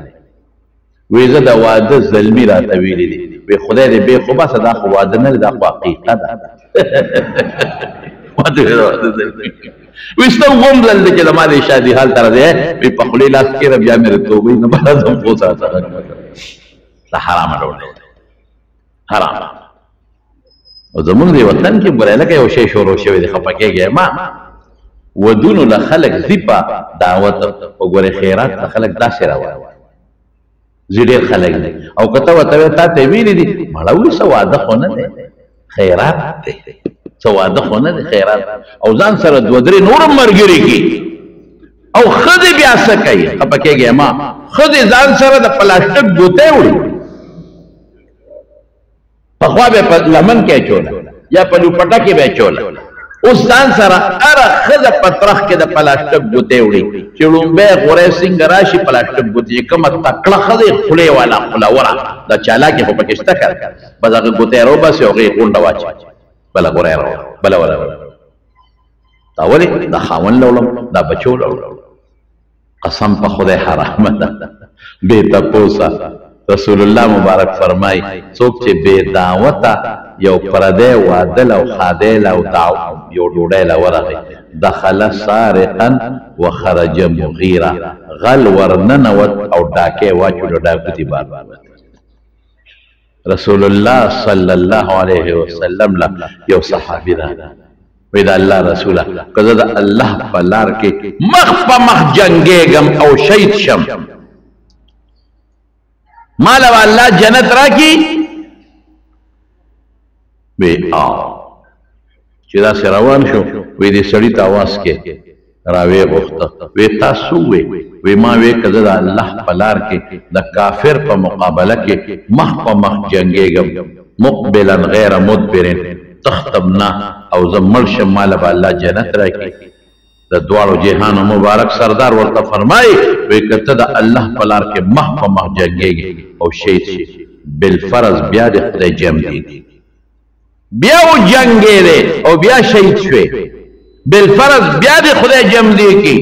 وی زه د واده زلمي راته ویلي دي. وی خدای دې بې خو بسه دا خو واده نه دی، دا خو حقیقه ده. وی ستا غوم دل دی چې زما د شادي حال ته راځې. وی په خولې لاس کېږه بیا مې د توبې نه بعد هم خو ساته دا حرامه ډوډۍ ده، حرامه. او زمونږ دې وطن کې ګورئ لکه یو شی شروع شوی دی، خفه کېږئ ما. ودونو له خلک ځي په دعوت، وګورئ خیرات ته خلک داسې راوړي، ځي ډېر خلک دي. او که ته ورته تا ته ویلي دي مړه وي څه واده خو نه دی، خیرات دی، څه واده خو نه دی، خیرات. او ځان سره دوه درې نور هم ملګري کړي. او ښځې بیا څه کوي؟ خفه کېږئ ما. ښځې ځان سره د پلاستیک ګوتې وړي، پخوا به په لمن کې اچوله یا په لوپټه کې به اچوله. اوس ځان سره هره ښځه په ترخ کې د پلاستیک ګوتې وړي چې لومبی غوری څنګه راشي پلاستیک ګوتې چې کومه تکړه ښځه خولې والا خولوره دا چالاکې خو پکې شته که بس هغه ګوتې راوباسي او هغې یې غونډه واچوي بله غوری راوړه بله وله. دا ولې؟ دا خاوند راوړم، دا بچو راوړم. قسم په خدای حرامه ده بې تپوسه. رسول الله مبارک فرمای څوک چې بې دعوته یو پردی واده او خادی او یو ډوډۍ له ورغی دخل سارقا وخرج مغیرا، غل ورننوت او ډاکې واچولو، ډاکوتي بار. رسول الله صلی الله علیه وسلم له یو صحابي راغی، وی د الله رسوله که زه د الله په لار کې مخ په مخ جنګېږم او شهید شم مالا الله جنت راکی؟ وی چې داسې روان شو وی دې سړي ته اواز کې راویې غوښته. وی تاسو وی ما وی که زه د الله په لار کې د کافر په مقابله کې مخ په مخ جنګېږم مقبلا غیر مدبر تختم نه او زه مړ شم ماله به الله جنت راکړي. د دواړو جهانو مبارک سردار ورته فرمایي وی که ته د الله په لار کې مخ په مخ جنګېږي او شهید شي بالفرض بیا د خدای جمع دی، بیا وجنګېدې او بیا شهید شوې، بالفرض بیا د خدای جمع دی کی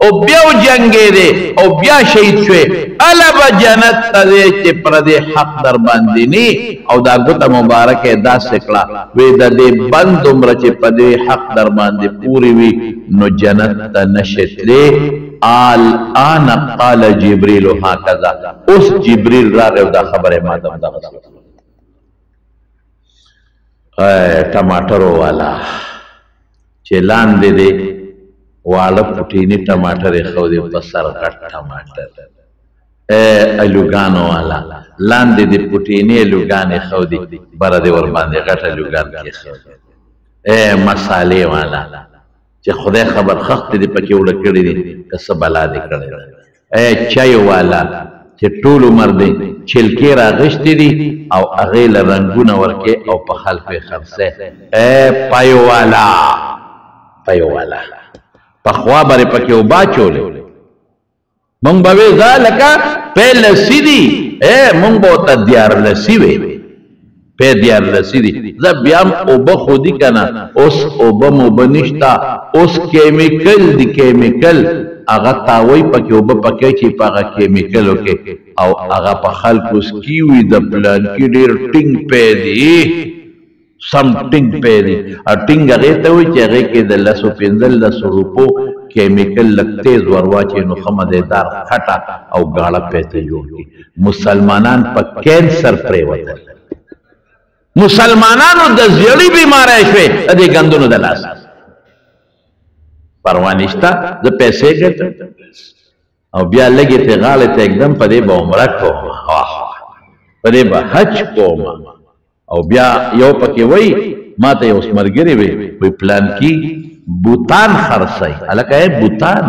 او بیا وجنګېدې او بیا شهید شوې، اله به جنت ته ځې چې پردې حق در باندې نی. او دا ګوته مبارکه داسې کړه وی د دې بند عمره چې په دې حق در باندې پوری وي نو جنت ته نشې تلې. الان قال جبریل هکذا، اوس جبریل راغی او دا خبره ما ته دغه ټماټرو والا چې لاندې دی واړه پوټیني ټماټر یې ښودي په سر غټ ټماټر، الوګانو والا لاندې د پوټیني الوګان یې ښودي بره دې ورباندې غټ الوګان کېښودي، مسالې والا چې خدای خبر خښتې دې پکې وړه کړي دي که څه بلا دې کړی ده، چای والا چې ټول عمر دی چلکې راغشتې دي او هغې له رنګونه ورکې او په خلکو یې خرڅی، پیو والا پیو والا پخوا به یې پکې اوبه اچولې مونږ به وې ځه لکه پی لسي دي، مونږ به ورته دیارلسي وې پی دیارلسي دي. زه بیا هم اوبه خو دي که نه اوس اوبه موبه نشته، اوس کیمیکل دي کیمیکل هغه تاوی پکې اوبه پکې چې په هغه کیمیکلو کې او هغه په خلکو سکي وي د پلانکي ډېر ټینګ پی دي سم ټینګ پی دي. ټینګ هغې ته وایي چې هغې کې د 15 روپو کیمیکل لږ تیز ور واچوي نو ښه مزېدار خټه او ګاړه پی ته جوړ کړي. مسلمانان په کینسر پرېوتل، مسلمانانو د زیړي بیماری شوې د دې ګندونو د لاسه پروا نشته. زه پیسې ګټم او بیا لږې ترې غاړې ته اږدم په دې به عمره کوم، په دې به حج کوم. او بیا یو پکې وایي ما ته یو ملګري وایي پلانکي بوتان خرڅئ، هلکه بوتان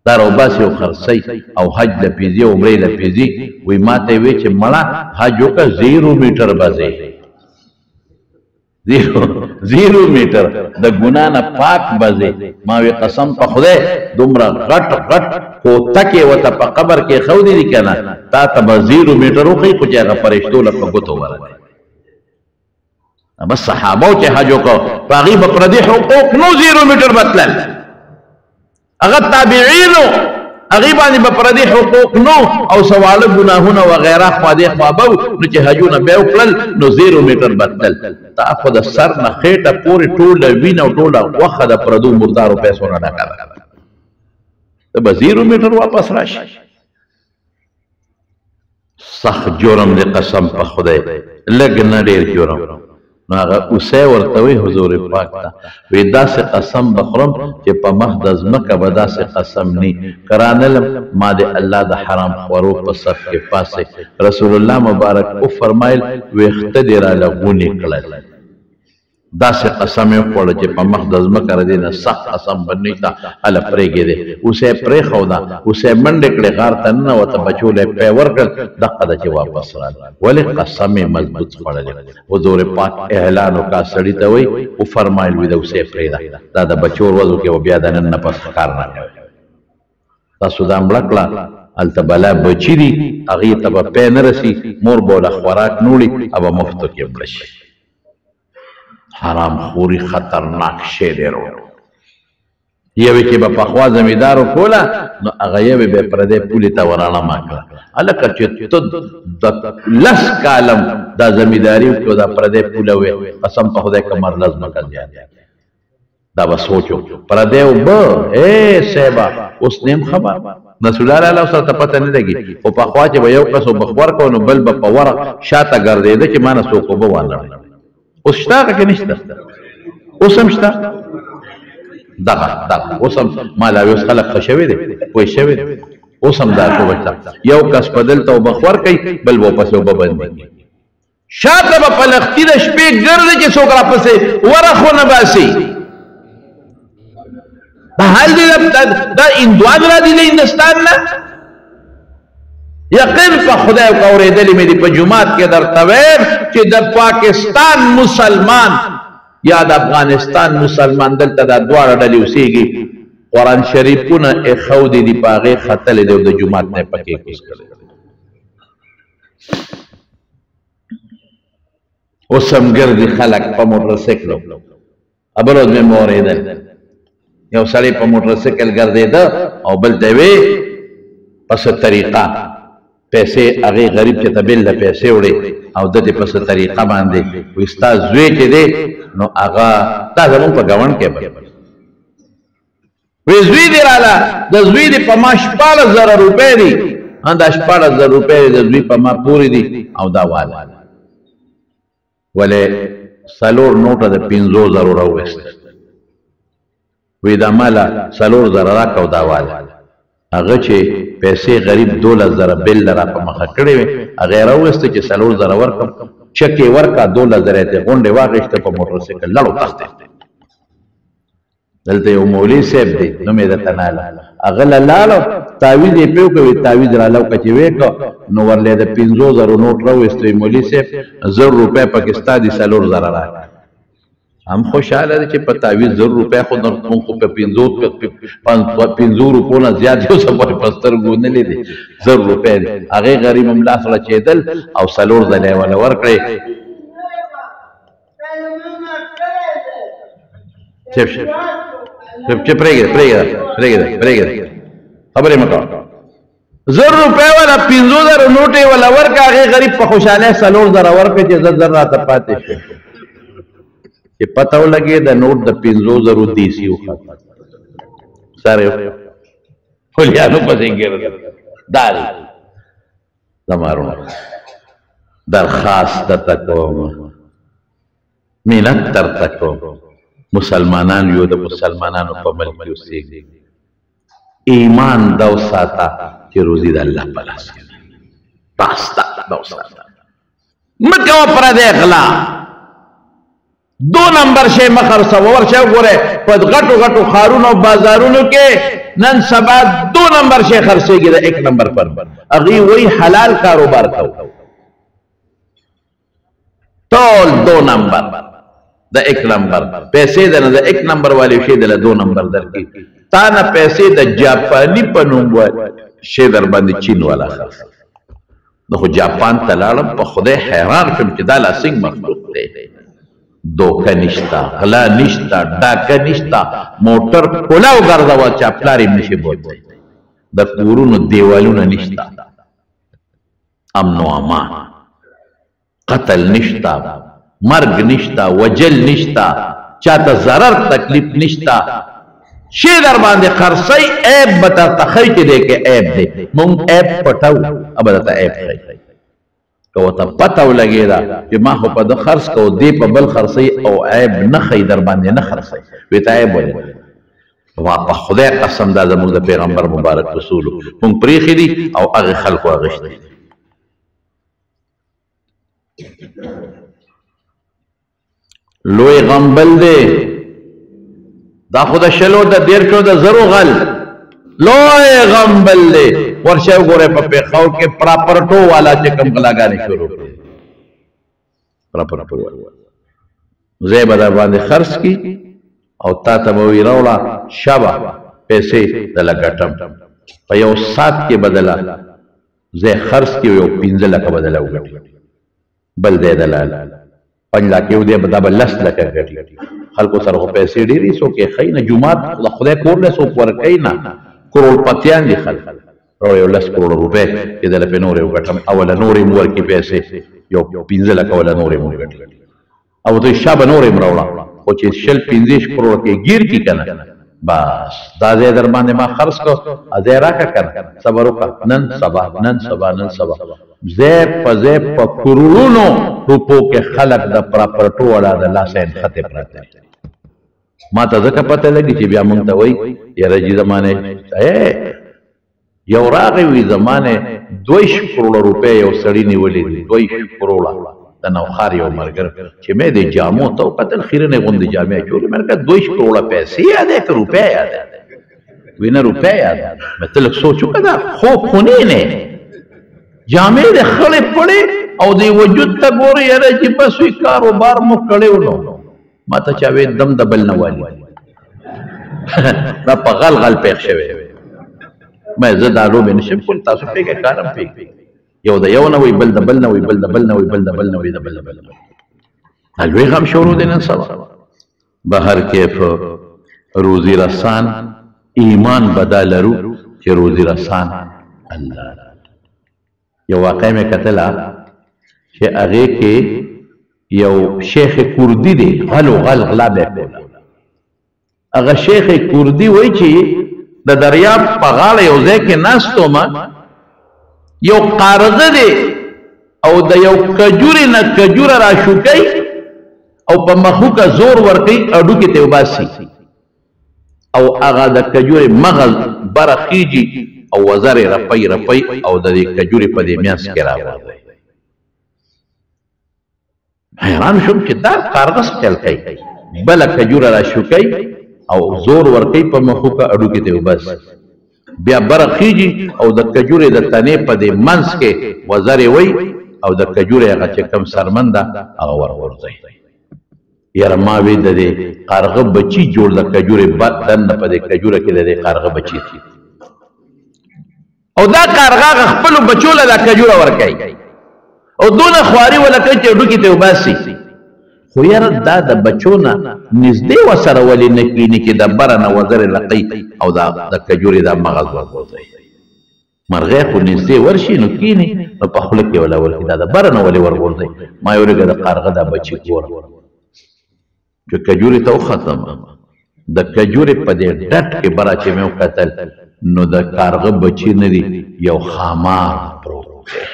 دا راوباسي او خرڅئ او حج له پیځي عمرې له پیځي. وایي ما ته یې وایي چې مړه حج وکړه 0 میټر به ځې، 0 میټر د ګناه نه پاک بځې. ما وی قسم په خدای دومره غټ غټ کوتکې ورته په قبر کې ښودي دي که نه تا ته به 0 میټر وښیي خو چې هغه فرشتو له په ګوتو ورغی. بس صحابو چې حج وکړو په هغې به پردي حقوق نو 0 میټر به تلل، هغه تابعینو هغې باندې به پردي حقوق نو او سواله ګناهونه وغیره خوا دې خوا به نو چې حجونه به یې وکړل نو 0 میټر به تلل تا خو د سر نه خېټه پورې ټوله وینه او ټوله غوښه د پردو مردارو پیسو نه ډکه ده ته به 0 میټر واپس راشي سخت جرم دی قسم په خدای لږ نه ډېر جرم نو هغه اوسی ورته وایي حضور پاک ته وایي داسې قسم به خورم چې په مخ د ځمکه به داسې قسم نی که رانلم ما د الله د حرام خورو په صف کې پاسې رسول الله مبارک وفرمایل ویښته دې راله غونې کړل داسې قسم یې وخوړه چې په مخ د ځمکه د دې نه سخت قسم به نشته هله پرېږدې اوس یې پرېښوده اوس یې منډې کړې غار ته ننوته بچو له یې پی ورکړل دقه ده چې واپس راغله ولې قسم یې مضبوط خوړلی حضور پاک اعلان وکړه سړي ته وایي وفرمایل وي د اوس یې پرېږده دا د بچو ورځو کې بیا د نن نه پس کار نه کوي تاسو دا مړه کړه هلته بلا بچي دي هغې ته به پی نه رسي مور به له خوراک نوړي او به مفتو کې مړه شي حرام خوري خطرناک شی دی وروڼو یوې چې به پخوا زمیندارو کوله نو هغه یوې به پردی پولې ته ورانما کړه هلکه چې ته د 10 کالم دا زمینداري وکړې او دا پردی پوله وې قسم په خدای که مرله ځمکه زیات دا به سوچ وکړو پردی اوبه صاحبه اوس نیم خبر رسول الله علیه وسلم ته پته نه لګي خو پخوا چې به یو کس وبخور کو نو بل به په ورق شاته ګرځېده چې ما نه څوک اوبه وانه اوس شته هغه کې نشته اوس هم شته دغه اوس هم مالا اوس خلک ښه شوي دي پوه شوي دي اوس هم دا توبه شته یو کس په دلته اوبه خور کوي بل به ورپسې اوبه بندېږي شاته به په لښتي د شپې ګرځي چې څوک راپسې ورخ ونه باسي بحال دی دا هندوان را دي د هندوستان نه یقین په خدای اورېدلې مې دي په جومات کې درته وایم چې د پاکستان مسلمان یا د افغانستان مسلمان دلته دا دواړه ډلې اوسېږي قرآن شریفونه ایښودي دي په هغې ختلې دی او د جومات نه یې پکې کوز کړی اوس هم ګرځي خلک په موټرسایکلو بل ورځ مې واورېدل یو سړی په موټرسایکل ګرځېده او بل ته یې په څه طریقه پیسې هغې غریب چې ته بل له پیسې وړې او د دې په څه طریقه باندې وایي ستا زوی چې دی نو هغه دا زمونږ په ګاونډ کې به وایي زوی دې راله د زوی دې په ما 14,000 روپۍ دي دا 14,000 روپۍ د زوی په ما پورې دي او دا واله ولې 4 نوټه د 50,000 راوویست وایي دا ماله 4,000 راکړه او دا واله هغه چې پیسې غریب 12,000 بل را په مخه کړې وې هغه یې راوویسته چې 4,000 ورکړم چک یې ورکړه 2,000 یې ترې غونډې واخېسته په موټرسایکل لاړو تښتې دلته یو مولوي صاحب دی نوم یې درته ناله هغه له لاړو تعویض یې پرې وکړ تعویض راله وکړه چې ویې کړه نو ورله د 50,000 نوټ راوویسته مولوي صاحب 1,000 روپۍ پکې ستا دي 4,000 راکړه هم خوشحاله دی چې په تعویض 1,000 روپۍ خو موږ خو په 50 روپو نه زیات یو څه پورې په سترګو نه لیدې 1,000 روپۍ دی هغې غریب هم لاس راچېدل او 4 ځله یې وله ورکړې چې پرېږده خبرې مه کوه 1,000 روپۍ وله 50,000 نوټ یې وله ورکړه هغې غریب په خوشحالۍ 4,000 ورکړې چې 1,000 راته پاتې شو چې پته ولګي د نوټ د 50,000 دیسي وخته سره فلیانو پسې ګرځي دا دی زمارونه درخواست درته کوم منت درته کوم مسلمانان یو د مسلمانانو په ملک کې اوسېږي ایمان دا وساته چې روزي د الله په لاس کې بس دا وساته مه کوه پردی غلا 2 نمبر شی مخرڅه ورشه وګوره په غټو غټو ښارونو او بازارونو کې نن سبا 2 نمبر شی خرڅېږي د 1 نمبر پر هغې وایي حلال کاروبار کوو ټول 2 نمبر د 1 نمبر پیسې د نه د 1 نمبر والی شی د 2 نمبر درکې تا نه پیسې د جاپاني په نوم شی در باندې چین والا خرڅ نو خو جاپان ته لاړم په خدای حیران شم چې دا لا څنګه مخلوق دی دوکه نشتا، غلا نشتا، ډاکه نشتا، موټر کولاو ګرځوه چې پلار یې نشي بوتلی، د کورونو دیوالونه نشتا، امن و امان، قتل نشتا، مرګ نشتا، وجل نشتا، چاته ضرر تکلیف نشتا. شی در باندې خرڅی عیب به درته ښیي چې دی کې عیب دی. مونږ عیب پټو او به درته عیب ښیي. که ورته پته ولګېده چې ما خو په ده خرڅ کو دی په بل خرڅوي او عیب نه ښیي در باندې نه خرڅوي وی ته عیب ولې په خدای قسم دا زموږ د پیغمبر مبارک رسولو مونږ پرېښي دي او هغې خلکو اغېښتي. لوی غمبل دی دا خو د شلو د دیرشو د زرو غل لوی غمبل دی. ورشه وګورئ په پېښور کې پراپرټو والا چې کوم غلاګانې شروع کړي پراپرټو والا ځای به در باندې خرڅ کړي او تا ته به وي راوړه شابه پیسې دله ګټم په یو ساعت کې به دله ځای خرڅ کړي یو 15 لکه به دله وګټي بل دی دله 5 لکه یو دی دا به 10 لکه ګټي. خلکو سره خو پیسې ډېرې څوک یې ښیي نه جومات د خدای کور دی څوک ورکوي نه کروړپتیان دي خلک راوړه یو 10 کروړه روپۍ چې دله پې نورې وګټم اوله نورې م ورکړي پیسې یو 15 لکه اوله نورې م وګټي او دوی شابه نورې م راوړه خو چې 20-25 کروړه کې ګیر کړي که نه بس دا ځای در باندې ما خرڅ کړو ځای راکړه که نه صبر وکړه نن سبا نن سبا نن سبا ځای په ځای په کروړونو روپو کې خلک د پراپرټو والا د لاسه نښتې پراته دي. ما ته ځکه پته لګي چې بیا مونږ ته وایي یاره جي زمانې یو راغی وي زمانې 2 کروړه روپۍ یو سړي نیولې دي 2 کروړه د نوښار یو ملګری چې مې د جامو ته وکتل خیرنې غوندې جامې اچولې مې کړه 2 کروړه پیسې یاد دی که روپۍ یاد دی وی نه روپۍ یاد دی مې ته لږ سوچ وکړه دا خوب خونې نه جامې د خړې پړې او د وجود ته ګورې یاره چې بس وي کاروبار مو کړی و نو ما ته چا وی دم د بل نه والي دا په غل غل پېښ شوی مې زه دا لوبې نشم کولی تاسو پېږئ کارم پېږئ یو د یو نه وي بل د بل نه وي بل د بل نه وي بل د بل نه وي د بل د بل نه وي دا لوی غم شروع دی نن سبا. بهر کیف روزي رسان ایمان به دا لرو چې روزي رسان الله. یو واقع مې کتله چې هغې کې یو شیخ کردي دی غلو غل غلا به یې کوله هغه شیخ کردي وایي چې د دریاب په غاړه یو ځای کې ناست ومه یو قارغه دی او د یو کجورې نه کجوره راشوکوي او په مخوکه زور ورکوي اډوکې ته وباسي او هغه د کجورې مغز بره خیجي او وزر یې رپی رپی او د دې کجورې په دې میانس کې راغورځوي. حیران شوم چې دا قارغه څه چل کوي بله کجوره راشوکوي او زور ورکوي په مخوکه اډوکې ته وباسي بیا بره خیجي او د کجورې د تنې په دې منځ کې وزر یې وی او د کجورې هغه چې کوم سرمن ده هغه ورغورځوي. یاره ما وی د دې قارغه بچي جوړ د کجورې دننه په دې کجوره کې د دې قارغه بچي او دا قارغه هغه خپلو بچو له دا کجوره ورکوي او دونه خواري وله کوي چې اډوکې ته وباسي خو یاره دا د بچو نه نږدې ورسره ولې نه کیني چې د بره نه وزرې لقي او د کجورې دا مغز ورغورځوي. مرغۍ خو نږدې ورشي نو کیني نو په خوله کې وله ورکړي دا د بره نه ولې ورغورځوي. ما یې ورګه د قارغه دا بچي ګوره چې کجورې ته وختمه د کجورې په دې ډټ کې بره چې مې وکتل نو د کارغه بچي نه دي یو خامار پروت دی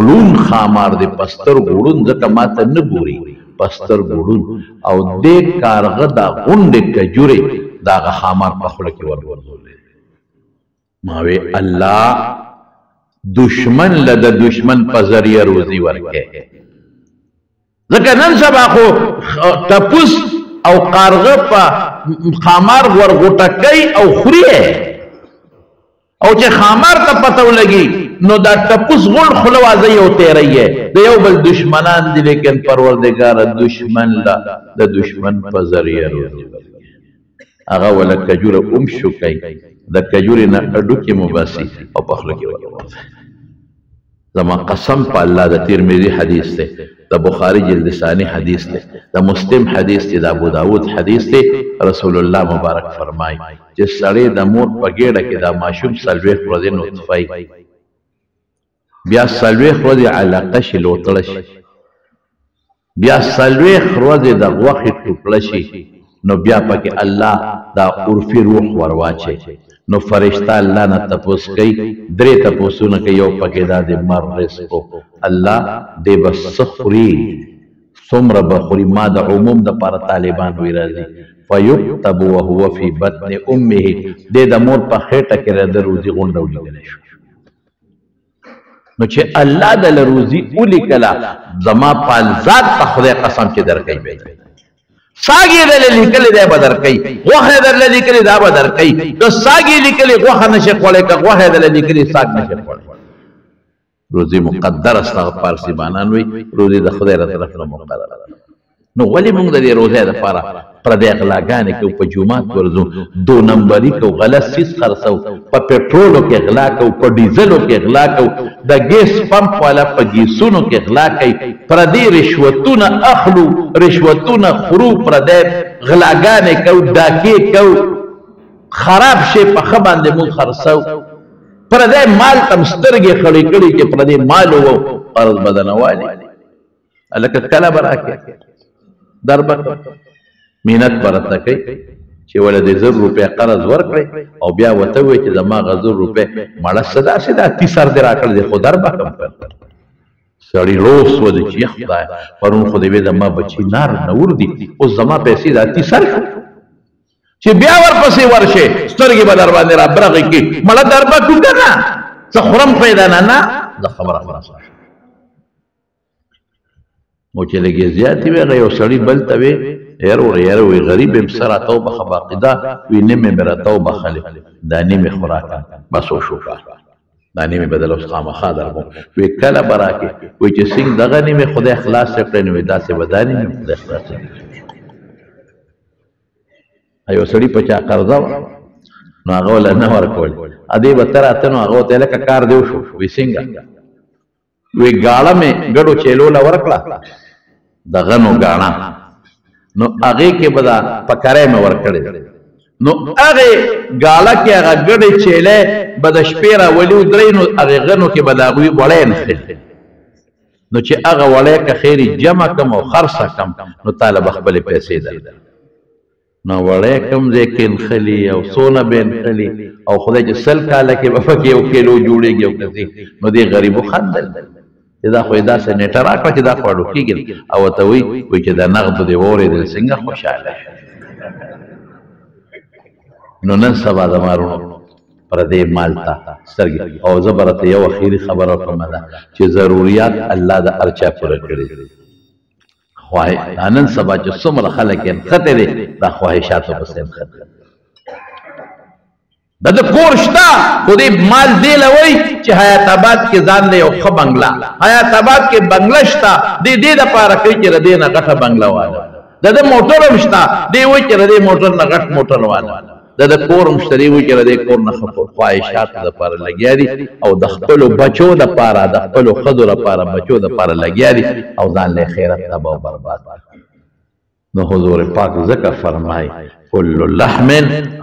لون خامار دی پستر ګوړون ځکه ما ته نه ګوري پستر ګوړون او دې کارغه دا غونډې کجورې د هغه خامار په خوله کې ورغورځولې. ما وی الله دشمن له د دشمن په ذریعه روزي ورکوي ځکه نن سبا خو ټپوس او قارغه په خامار ورغوټه کوي او خوري او چې خامار ته پته ولګي نو دا ټپوس غوړ خوله وازی او تیری د یو بل دشمنان دي لیکن پروردګار دشمن لا د دشمن په ذریعه روزي هغه ولا کجوره شو کوي د کجورې نه اډوکې مباسي او په خوله کې ورغورځوي. زما قسم په الله د ترمذي حدیث دی دا بخاری جلد ثانی حدیث تے، دا مسلم حدیث تے، دا ابو داود حدیث تے. رسول اللہ مبارک فرمائی جس سڑے دا مور پا گیڑا کے دا ماشوم سلویخ ورزی نطفائی بیا سلویخ ورزی علاقه لوطړه شي بیا سلویخ ورزی دا غوخی ټوکړه شي نو بیا پاکه الله دا عرفی روح ورواچي نو فرشتہ اللہ نا تپوس کئی درے تپوسونا کئی یو پاکه دا دے مر رزقو اللہ دے بس سخوری سمر بخوری ما دا عموم دا پارا طالبان وی رازی فیکتب وهو فی بطن امه دے دا مور پا خیٹا کرے دا روزی غنڈا اولی گلے شو نو چه اللہ دا لروزی اولی کلا زما پال ذات تا خدای قسم چه در کئی بیتا ساگی دل لیکلی دا بدر کئی غوح در لیکلی دا بدر کئی تو ساگی لیکلی غوح نشق ولی که غوح در لیکلی ساگ نشق ولی روزی مقدر استاغ پارسی بانانوی روزی دا خدای را طرف مقدر نو ولی مونگ دا دی روزی دا پارا پردی اغلاگانی که پا جومات ورزو دو نمبری که غلط سیز خرسو پا پیٹرولو کے اغلاکو پا ڈیزلو کے اغلاکو دا گیس پمپ والا پا گیسونو کے اغلاکی پردی رشوتون اخلو رشوتون خرو پردی غلاگانی کو داکی کو خراب شے پا خبان دی مون خرسو پردی مال تمسترگی خڑی کڑی که پردی مالو و قرض بدنوالی الکت کلا براکی در بکر مینت برتا کئی چه ولد 1000 روپے قرض ورکڑی او بیا وتوی چه زما 1000 روپے مڑا صدا صدا 30 دی راکڑ دی خود در بکم پر سڑی روس و دی چی خدای پرون خودی بی زما بچی نار نور دی اس زما پیسی دا 30 شو چه بیا ور پسی ورشه سترگی با در باندی را برغی کی مڑا در بکم کنا سخورم پیدا نا دا خبر خلاص او چې لګي زیاتې وي هغه یو سړي بل ته وي یاره وي غریب یم سره توبه باقاعده وي نیمې مې راته وبخلې دا نیمې خوراک بس وشو دا نیمې بدل اوس خامخا درکوم وي کله به راکې وایي چې څنګه دغه نیمې خدای خلاص کړی نو داسې به دا نیمې خدای خلاص یو سړي په چا قرضه وه نو هغه وله نه ورکول ادې به ته راته نو هغه ورته ویل که کار دې وشو وایي څنګه وی گاڑا میں گڑو چیلولا ورکلا دا غنو گاڑا نو اغی کے بدا پکرے میں ورکڑے نو اغی گاڑا کے اغا گڑی چیلے بدا شپیرا ولیو درائی نو اغی غنو کے بدا اغوی وڑے نخل نو چی اغا وڑے کا خیری جمع کم و خرسا کم نو طالب اخبر پیسے در نو وڑے کم زیکن خلی او سونا بین خلی او خدای چی سل کالا کے بفکی او کلو جوڑے گی او کسی نو دی غریبو خندل چې دا خو یې داسې نیټه راکړه چې دا خو اړو کېږي او ورته وایي چې دا نغدو دې واورېدل څنګه خوشحاله نو نن سبا زما وروڼو پردې مال ته سترګې او زه به راته یو اخري خبره وکړم ده چې ضروریات الله د هر چا پوره کړي دا نن سبا چې څومره خلک یې نښتې دي دا خواهشاتو پسې نښتې دا دا کور شتا خودی مال دیل ہوئی چی حیات آباد کے زان دے او خب بنگلا حیات آباد کے بنگلا شتا دی دا پارا کئی چی ردی نا غٹ بنگلا والا دا موٹر مشتا دی ہوئی چی ردی موٹر نا غٹ موٹر والا دا کور مشتری ہوئی چی ردی کور نا خواہشات دا پارا لگیا دی او دا خپلو بچو دا پارا دا خپلو خدو دا پارا بچو دا پارا لگیا دی او زان لے خیرت تبا و برباد نو حضور پاک ذکر فرمائی کل لحم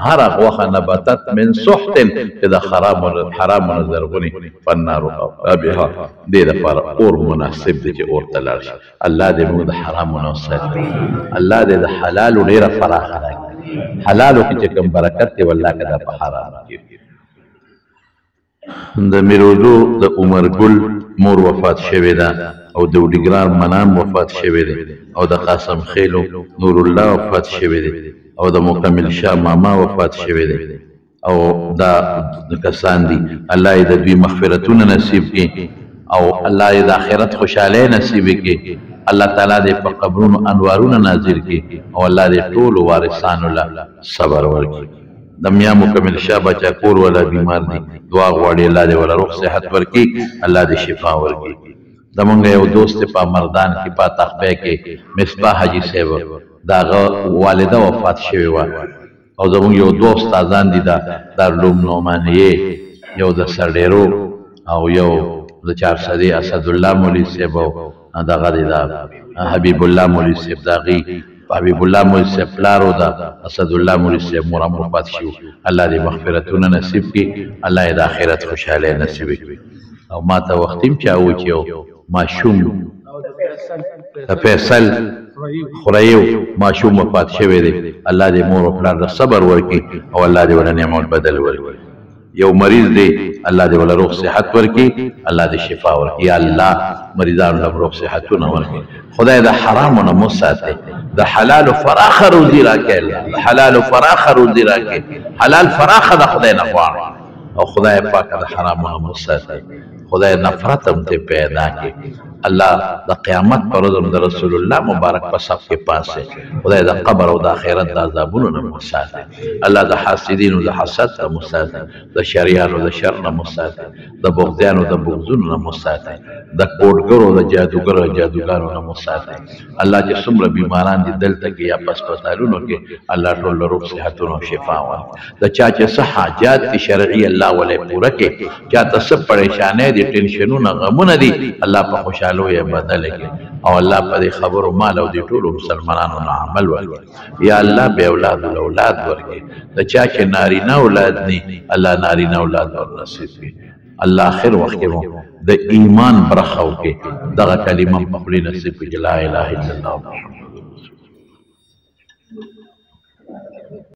ہر اغوخ نبتت من سحت اذا حرام نظرغنی فالنارو ابیها دے دا پارا اور مناسب دے چے اور تلارش اللہ دے مو دا حرام نوصل اللہ دے دا حلالو دیر فراخ راکی حلالو کی چکم برکت تے واللہ کا دا پا حرام کی دا میروزو دا عمر گل مور وفات شوی دا او دا اوڈیگرار منام وفات شوی دا او دا قاسم خیلو نور اللہ وفات شوی دا او دا مکمل شاہ ماما وفات شوی دے او دا کسان دی اللہ دا دوی مغفرتون نصیب کی او اللہ دا آخرت خوشحالے نصیب کی اللہ تعالیٰ دے پا قبرون انوارون نازل کی او اللہ دے طول وارثان اللہ صبر ورکی دا میاں مکمل شاہ بچا کور والا بیمار دی دعا غواری اللہ دے والا روح صحت ورکی اللہ دے شفا ورکی دا منگا یو دوست پا مردان کی پا تخبے کے مصباح حجی سیور دا والدہ وفات شوی وا او زمون یو دو استادان دي دا دارالعلوم نعمانیه یو د سرډیرو او یو د 400 اسد الله مولوی صاحب دغه دی دا حبیب الله مولوي صاحب داغي حبیب الله مولوي صاحب پلارو دا اسد الله مولوي صاحب مور وفات شو الله دې مغفرتونه نصیب کړي الله دې د آخرت خوشاله نصیب کړي او ما ته وختیم چاو چې ماشوم فیصل خریو ماشوم وفات شوی دی الله دې مور او پلار صبر ورکړي او الله دې ول نعمت بدل ورکړي یو مریض دی الله دې ول روغ صحت ورکړي الله دې شفا ورکړي یا الله مریضانو له روغ صحتونه ورکړي خدای د حرامونو مو ساتي د حلال فراخ روزي راکړي د حلال فراخ روزي راکړي حلال فراخ د خدای نه غواړي او خدای پاک د حرامونو مو ساتي خدای نفرت هم ته پیدا کړي الله د قیامت پر ورځ د رسول الله مبارک په صف کې پاسه خدای د قبر او د آخرت د عذابونو نه مساتي الله د حاسدینو د حسد نه مساتي د شریانو د شر نه مساتي د بغضیانو د بغضونو نه مساتي د کوډګرو د جادوګرو نه مساتي الله چې څومره بیماران دي دلته کې یا هسپتالونو کې الله ټول له روغ صحتونو شفا ورکړي د چا چې څه حاجات شرعي الله ولې پوره کړي چاته څه پریشانې دي ټینشنونه غمونه دي الله په خوشاله لوی بدل کړي او الله په خبرو مال او د ټولو مسلمانانو نه عمل وکړي یا الله به اولاد ورکړي د چا چې نارینه اولاد ني الله نارینه اولاد ور نصیب کړي الله اخر وخت کې د ایمان برخه وکړي دغه کلمه په خپل نصیب کړي لا اله الا الله